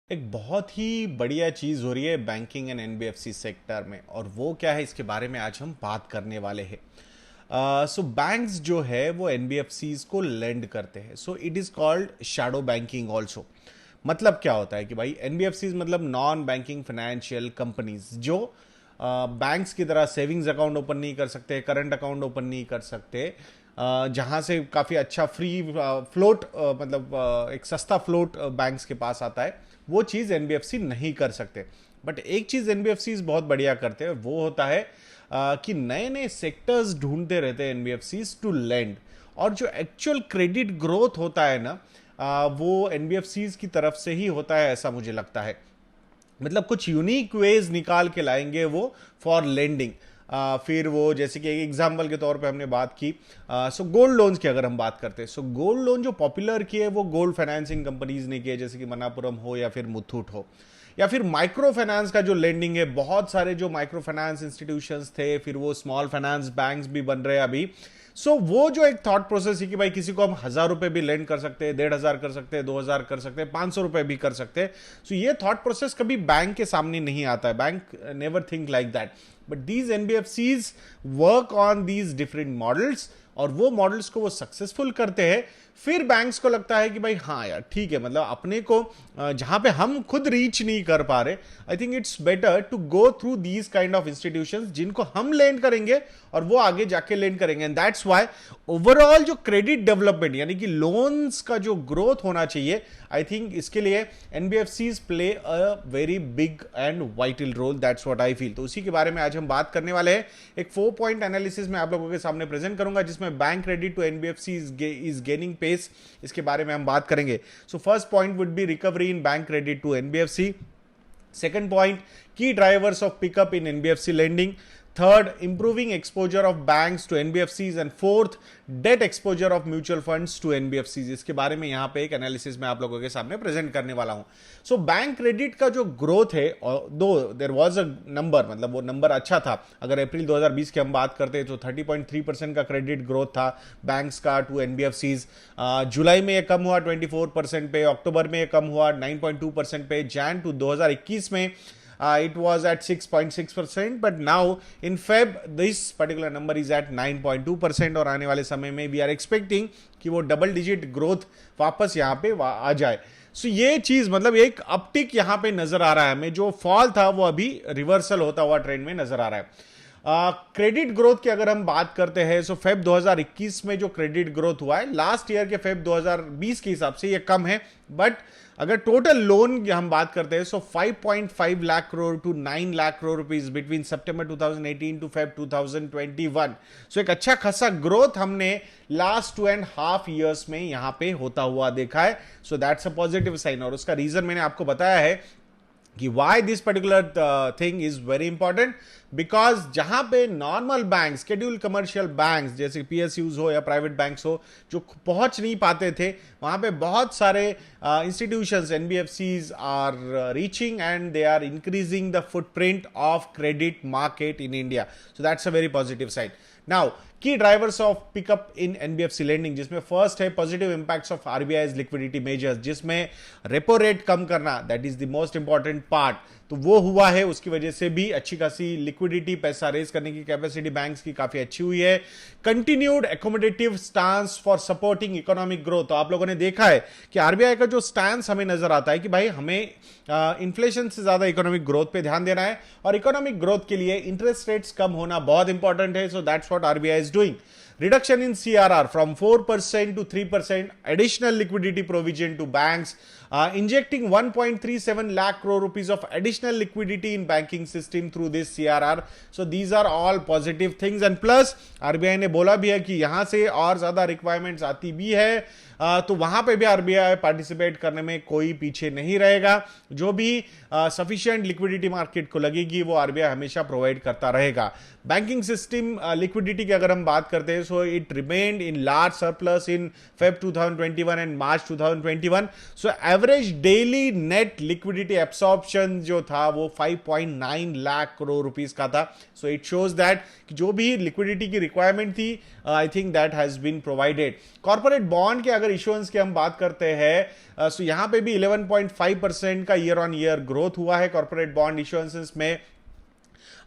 एक बहुत ही बढ़िया चीज़ हो रही है बैंकिंग एंड एनबीएफसी सेक्टर में, और वो क्या है इसके बारे में आज हम बात करने वाले हैं। सो बैंक्स जो है वो एनबीएफसीज को लेंड करते हैं, so it is called shadow banking also. मतलब क्या होता है कि भाई एनबीएफसीज मतलब नॉन बैंकिंग फाइनेंशियल कंपनीज जो बैंक्स की तरह सेविंग्स अकाउंट ओपन नहीं कर सकते, करंट अकाउंट ओपन नहीं कर सकते, जहां से काफ़ी अच्छा फ्री फ्लोट मतलब एक सस्ता फ्लोट बैंक्स के पास आता है, वो चीज़ एनबीएफसी नहीं कर सकते। बट एक चीज़ एनबीएफसी बहुत बढ़िया करते हैं, वो होता है कि नए नए सेक्टर्स ढूंढते रहते हैं एनबीएफसी टू लेंड। और जो एक्चुअल क्रेडिट ग्रोथ होता है ना, वो एनबीएफसी की तरफ से ही होता है, ऐसा मुझे लगता है। मतलब कुछ यूनिक वेज निकाल के लाएंगे वो फॉर लेंडिंग। फिर वो जैसे कि एक एग्जाम्पल के तौर पे हमने बात की, सो गोल्ड लोन्स की अगर हम बात करते हैं, सो गोल्ड लोन जो पॉपुलर किए वो गोल्ड फाइनेंसिंग कंपनीज ने किए, जैसे कि मनापुरम हो या फिर मुथूट हो। या फिर माइक्रो फाइनेंस का जो लेंडिंग है, बहुत सारे जो माइक्रो फाइनेंस इंस्टीट्यूशंस थे, फिर वो स्मॉल फाइनेंस बैंक्स भी बन रहे हैं अभी। सो वो जो एक थॉट प्रोसेस है कि भाई किसी को हम 1,000 रुपए भी लेंड कर सकते हैं, 1,500 कर सकते हैं, 2,000 कर सकते हैं, 500 रुपए भी कर सकते हैं। सो ये थॉट प्रोसेस कभी बैंक के सामने नहीं आता है, bank never think like that. But these NBFCs work on these different models, और वो मॉडल्स को वो सक्सेसफुल करते हैं। फिर बैंक्स को लगता है कि भाई हाँ यार ठीक है, मतलब अपने को जहां पे हम खुद रीच नहीं कर पा रहे, I think it's better to go through these kind of institutions जिनको हम लेंड करेंगे और वो आगे जाके लेंड करेंगे। एंड दैट्स व्हाई ओवरऑल जो क्रेडिट डेवलपमेंट यानी कि लोन्स का जो ग्रोथ होना चाहिए, आई थिंक इसके लिए NBFCs play a very big and vital role. That's what I feel. तो उसी के बारे में आज हम बात करने वाले हैं। एक 4 पॉइंट एनालिसिस में आप लोगों के सामने प्रेजेंट करूंगा, जिसमें bank credit to NBFC is gaining pace, इसके बारे में हम बात करेंगे। So first point would be recovery in bank credit to NBFC. Second point, key drivers of pickup in NBFC lending. Third, improving exposure of banks to NBFCs. And fourth, debt exposure of mutual funds to NBFCs. इसके बारे में यहाँ पे एक analysis मैं आप लोगों के सामने प्रेजेंट करने वाला हूँ। सो बैंक क्रेडिट का जो ग्रोथ है, दो देयर वाज अ नंबर, मतलब वो नंबर अच्छा था। अगर अप्रैल 2020 की हम बात करते हैं तो 30.3% का क्रेडिट ग्रोथ था बैंक्स का टू एनबीएफसीज। जुलाई में ये कम हुआ 24% पे, अक्टूबर में ये कम हुआ 9.2% पे, जैन टू 2021 में it was at 6.6%, but now in Feb this particular number is at 9.2%, और आने वाले समय में we are expecting कि वो डबल डिजिट ग्रोथ वापस यहाँ पे आ जाए। सो ये चीज मतलब एक अपटिक यहाँ पे नजर आ रहा है हमें, जो फॉल था वो अभी रिवर्सल होता हुआ ट्रेंड में नजर आ रहा है। क्रेडिट ग्रोथ की अगर हम बात करते हैं, सो फेब 2021 में जो क्रेडिट ग्रोथ हुआ है लास्ट ईयर के फेब 2020 के हिसाब से ये कम है। बट अगर टोटल लोन की हम बात करते हैं, so 5.5 lakh crore to 9 lakh crore rupees between September 2018 to Feb 2021। So एक अच्छा खासा ग्रोथ हमने लास्ट 2.5 ईयर्स में यहां पे होता हुआ देखा है। So that's a positive sign, और उसका रीजन मैंने आपको बताया है कि why this particular thing is very important. Because जहां पे normal bank, schedule commercial bank जैसे पीएसयूज हो या प्राइवेट बैंक्स हो, जो पहुंच नहीं पाते थे, वहां पे बहुत सारे institutions NBFCs are reaching and they are increasing the footprint of credit market in India. So that's a very positive side. Now key drivers of pickup in NBFC lending, जिसमें फर्स्ट है positive impacts of RBI liquidity measures, जिसमें repo rate कम करना, that is the most important part. तो वो हुआ है, उसकी वजह से भी अच्छी खासी लिक्विडिटी, पैसा रेज करने की कैपेसिटी बैंक्स की काफी अच्छी हुई है। Continued accommodative stance for supporting economic growth. तो आप लोगों ने देखा है कि आरबीआई का जो स्टांस हमें नजर आता है कि भाई हमें इन्फ्लेशन से ज्यादा इकोनॉमिक ग्रोथ पे ध्यान देना है, और इकोनॉमिक ग्रोथ के लिए इंटरेस्ट रेट्स कम होना बहुत इंपॉर्टेंट है। So that's what RBI is doing. Reduction in CRR from 4% to 3%, additional liquidity provision to banks, injecting 1.37 lakh crore rupees of additional liquidity in banking system through this CRR. So these are all positive things, and plus RBI ने बोला भी है कि यहां से और ज्यादा requirements आती भी है, तो वहां पे भी आरबीआई पार्टिसिपेट करने में कोई पीछे नहीं रहेगा। जो भी सफिशिएंट लिक्विडिटी मार्केट को लगेगी वो आरबीआई हमेशा प्रोवाइड करता रहेगा। बैंकिंग सिस्टम लिक्विडिटी की अगर हम बात करते हैं, so it remained in large surplus in Feb 2021 and March 2021। So average daily net liquidity absorption जो था वो 5.9 लाख करोड़ रुपीस का था। सो इट शोज दैट जो भी लिक्विडिटी की रिक्वायरमेंट थी, I think that has been provided. Corporate bond के अगर अगर इश्यूएंस की हम बात करते हैं, सो यहां पे भी 11.5% का ईयर ऑन ईयर ग्रोथ हुआ है कॉर्पोरेट बॉन्ड इश्यूएंसेस में।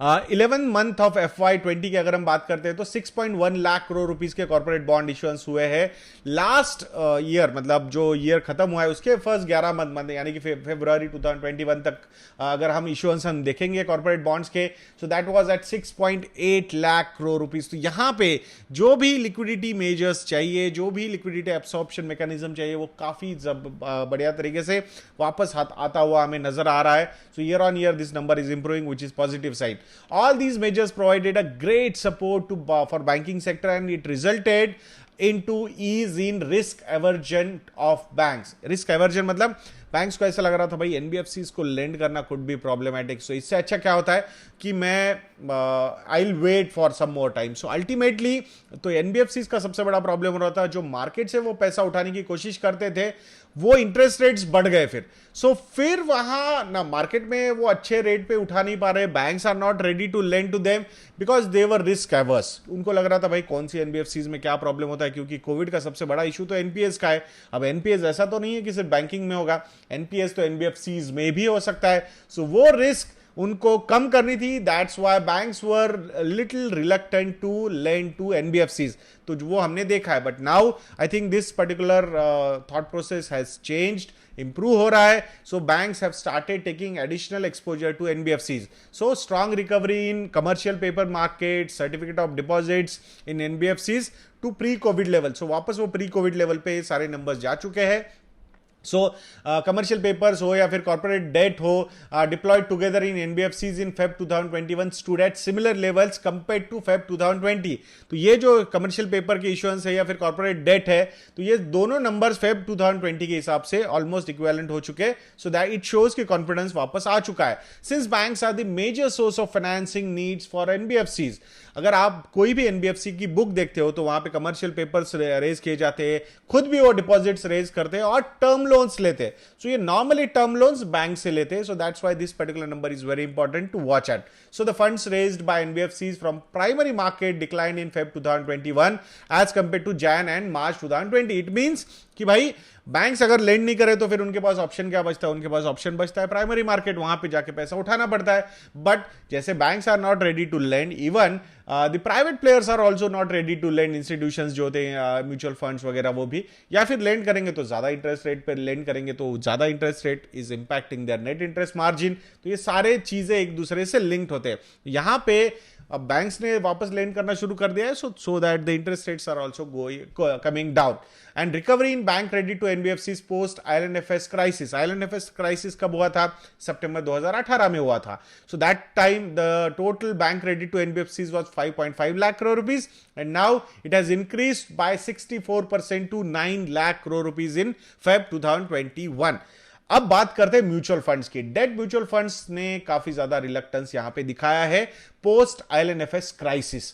11 मंथ ऑफ FY20 की अगर हम बात करते हैं तो 6.1 लाख करोड़ रुपीस के कॉर्पोरेट बॉन्ड इश्यूएंस हुए हैं लास्ट ईयर, मतलब जो ईयर खत्म हुआ है उसके फर्स्ट 11 मंथ यानी कि फरवरी 2021 तक अगर हम इश्यूएंस हम देखेंगे कॉर्पोरेट बॉन्ड्स के, so that was at 6.8 lakh crore rupees. तो यहां पे जो भी लिक्विडिटी मेजर्स चाहिए, जो भी लिक्विडिटी एब्सॉर्प्शन मैकेनिज्म चाहिए, वो काफी बढ़िया तरीके से वापस आता हुआ हमें नजर आ रहा है। So year on year this number is improving, which is positive side. All these measures provided a great support for banking sector, and it resulted into ease in risk aversion of banks. Risk aversion मतलब banks को ऐसा लग रहा था भाई NBFCs को land करना could be problematic, सो इससे अच्छा क्या होता है कि मैं I will wait for some more time. So ultimately तो एनबीएफसीज का सबसे बड़ा प्रॉब्लम हो रहा था, जो मार्केट से वो पैसा उठाने की कोशिश करते थे वो इंटरेस्ट रेट्स बढ़ गए फिर वहां ना मार्केट में वो अच्छे रेट पे उठा नहीं पा रहे, banks are not ready to lend to them because they were risk averse. उनको लग रहा था भाई कौन सी एनबीएफसीज में क्या प्रॉब्लम होता है, क्योंकि कोविड का सबसे बड़ा इशू तो एनपीएस का है। अब एनपीएस ऐसा तो नहीं है कि सिर्फ बैंकिंग में होगा, एनपीएस तो एनबीएफसीज में भी हो सकता है। सो वो रिस्क उनको कम करनी थी, that's why banks were little reluctant to lend to NBFCs. तो वो हमने देखा है, but now I think this particular thought process has changed, improve हो रहा है। So banks have started taking additional exposure to NBFCs. So strong recovery in commercial paper market, certificate of deposits in NBFCs to pre covid level. So वापस वो pre covid level पे सारे numbers जा चुके हैं। सो कमर्शियल पेपर्स हो या फिर कॉर्पोरेट डेट हो deployed together in NBFCs in Feb 2021 stood at similar levels compared to Feb 2020। तो ये जो कमर्शियल पेपर के इश्यूएंस है या फिर कॉर्पोरेट डेट है, तो ये दोनों नंबर्स फेब 2020 के हिसाब से ऑलमोस्ट इक्विवेलेंट हो चुके, सो दैट इट शोज कि कॉन्फिडेंस वापस आ चुका है। Since banks are the major source of financing needs for NBFCs, अगर आप कोई भी एनबीएफसी की बुक देखते हो तो वहां पे कमर्शियल पेपर्स रेज किए जाते हैं, खुद भी वो डिपॉजिट्स रेज करते हैं और टर्म लोन्स लेते हैं। सो ये नॉर्मली टर्म लोन्स बैंक से लेते हैं, so that's why this particular number is very important to watch at. So the funds raised by NBFCs from primary market decline in Feb 2021 as compare to Jan and March 2020। It means कि भाई banks अगर land नहीं करे तो फिर उनके पास option क्या बचता है, उनके पास ऑप्शन बचता है प्राइमरी मार्केट, वहां पे जाके पैसा उठाना पड़ता है। बट जैसे banks are not ready to lend, even the private players are also not ready to lend, institutions जो होते हैं म्यूचुअल फंड्स वगैरह वो भी, या फिर लेंड करेंगे तो ज्यादा इंटरेस्ट रेट पर लेंड करेंगे तो ज्यादा interest rate is impacting there net interest margin. तो ये सारे चीजें एक दूसरे से लिंक्ड होते हैं। यहां पे अब बैंक्स ने वापस लेंड करना शुरू कर दिया है, so that the interest rates are also coming down. And recovery in bank credit to NBFCs post ILNFS crisis. ILNFS crisis कब हुआ था? सितंबर 2018 में हुआ था। So that time the total bank credit to NBFCs was 5.5 lakh crore rupees, and now it has increased by 64% to 9 lakh crore rupees in Feb 2021। अब बात करते हैं म्यूचुअल फंड्स की। डेट म्यूचुअल फंड्स ने काफी ज्यादा रिलक्टेंस यहां पे दिखाया है पोस्ट आईएलएनएफएस क्राइसिस।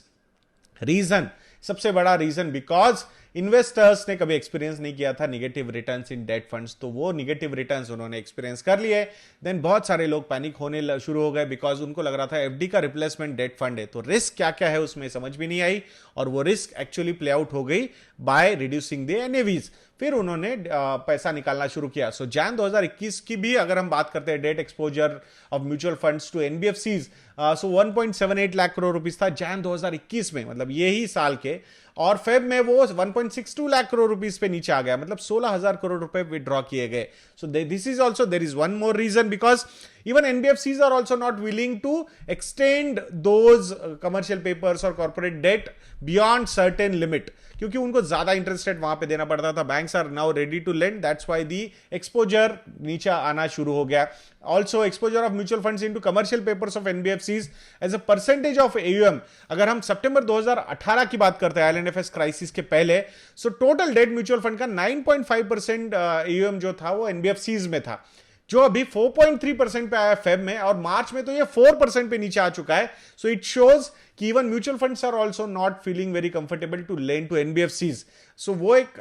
रीजन, सबसे बड़ा रीजन बिकॉज इन्वेस्टर्स ने कभी एक्सपीरियंस नहीं किया था negative returns in date funds, तो वो निगेटिव रिटर्न्स उन्होंने एक्सपीरियंस कर लिए। देन बहुत सारे लोग पैनिक होने शुरू हो गए बिकॉज उनको लग रहा था एफडी का रिप्लेसमेंट डेट फंड है, तो रिस्क क्या क्या है उसमें समझ भी नहीं आई, और वो रिस्क एक्चुअली प्ले आउट हो गई बाय रिड्यूसिंग द एनएवीज। फिर उन्होंने पैसा निकालना शुरू किया। सो जैन 2021 की भी अगर हम बात करते हैं debt exposure of mutual funds to NBFCs, so 1.78 lakh crore rupees था जैन 2021 में, मतलब यही साल के, और फेब में वो 1.62 लाख करोड़ रुपीस पे नीचे आ गया, मतलब 16,000 करोड़ रुपए विड्रॉ किए गए। So this is also there is one more reason because even NBFCs are also not willing to extend those commercial papers or corporate debt beyond certain limit, क्योंकि उनको ज्यादा इंटरेस्ट रेट वहां पे देना पड़ता था। Banks are now ready to lend, that's why the exposure नीचे आना शुरू हो गया। Also exposure of mutual funds into commercial papers of NBFCs as a percentage of AUM, अगर हम सितंबर 2018 की बात करते हैं आईएलएनएफएस क्राइसिस के पहले, so total date mutual fund का 9.5% एयूएम जो था वो एनबीएफसीज में था, जो अभी 4.3% पे आया फेब में, और मार्च में तो ये 4% पे नीचे आ चुका है। सो इट शोज कि even mutual funds are also not feeling very comfortable to lend to NBFCs. So वो एक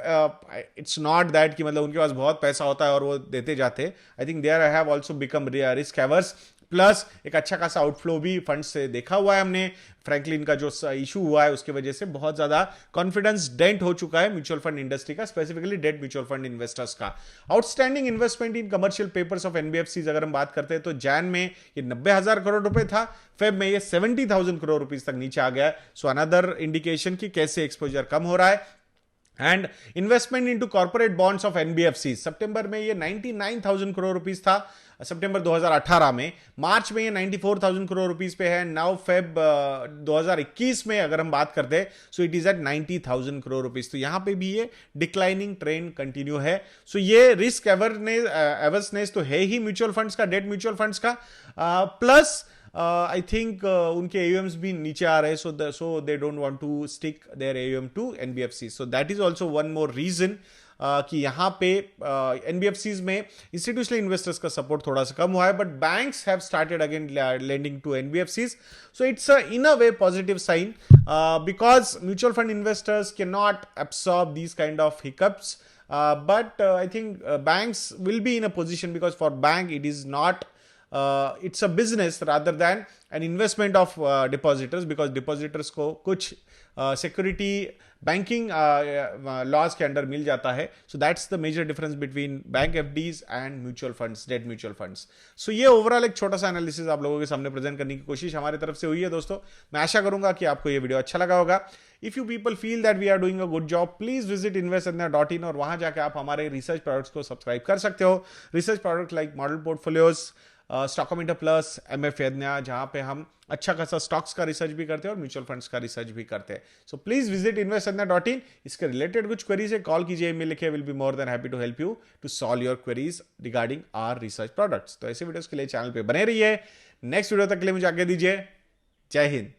इट्स नॉट दैट कि मतलब उनके पास बहुत पैसा होता है और वो देते जाते। I think there have also become risk averse. Plus एक अच्छा खासा आउटफ्लो भी फंड से देखा हुआ है हमने। फ्रैंकलिन का जो इशू हुआ है उसके वजह से बहुत ज्यादा कॉन्फिडेंस डेंट हो चुका है म्यूचुअल फंड इंडस्ट्री का, specifically debt mutual fund investors का। Outstanding investment in commercial papers of NBFCs अगर हम बात करते हैं तो जैन में ये 90,000 करोड़ रुपए था, फेब में ये 70,000 करोड़ रुपीस तक नीचे आ गया। सो अनदर इंडिकेशन की कैसे एक्सपोजर कम हो रहा है। And investment into corporate bonds of NBFC सितंबर में ये 99,000 करोड़ रुपीस था सितंबर 2018 में, मार्च में ये 94,000 करोड़ रुपीस पे है। नाउ फेब 2021 में अगर हम बात करते हैं so it is at 90,000 crore rupees. तो यहां पे भी ये डिक्लाइनिंग ट्रेंड कंटिन्यू है। सो ये रिस्क एवर्सनेस तो है ही म्यूचुअल फंड्स का, डेट म्यूचुअल फंड्स का, प्लस आई थिंक उनके एयूएम्स भी नीचे आ रहे हैं, so they don't want to stick their AUM to NBFC. So that is also one more reason कि यहां पे एनबीएफसीज में इंस्टीट्यूशनल इन्वेस्टर्स का सपोर्ट थोड़ा सा कम हुआ है, but banks have started again lending to NBFCs. So it's in a way positive sign because mutual fund investors can not absorb these kind of hiccups, but I think banks will be in a position because for bank it is not it's a business rather than an investment of depositors, because depositors को कुछ security banking laws के under मिल जाता है। So that's the major difference between bank FDs and mutual funds, debt mutual funds. So ये overall एक छोटा सा एनालिसिस आप लोगों के सामने प्रेजेंट करने की कोशिश हमारी तरफ से हुई है दोस्तों। मैं आशा करूंगा कि आपको ये वीडियो अच्छा लगा होगा। If you people feel that we are doing a good job, please visit investindia.in और वहां जाकर आप हमारे रिसर्च प्रोडक्ट्स को सब्सक्राइब कर सकते हो। Research product like model portfolios, stockometer plus, MF Yagya, जहां पे हम अच्छा खासा स्टॉक्स का रिसर्च भी करते हैं और म्यूचुअल फंड्स का रिसर्च भी करते हैं। So please visit investindia.in। इसके रिलेटेड कुछ क्वेरीज है, कॉल कीजिए, ईमेल लिखिए, will be more than happy to help you to solve your queries regarding our research products. तो ऐसे वीडियोस के लिए चैनल पे बने रहिए। नेक्स्ट वीडियो तक के लिए मुझे आगे दीजिए। जय हिंद।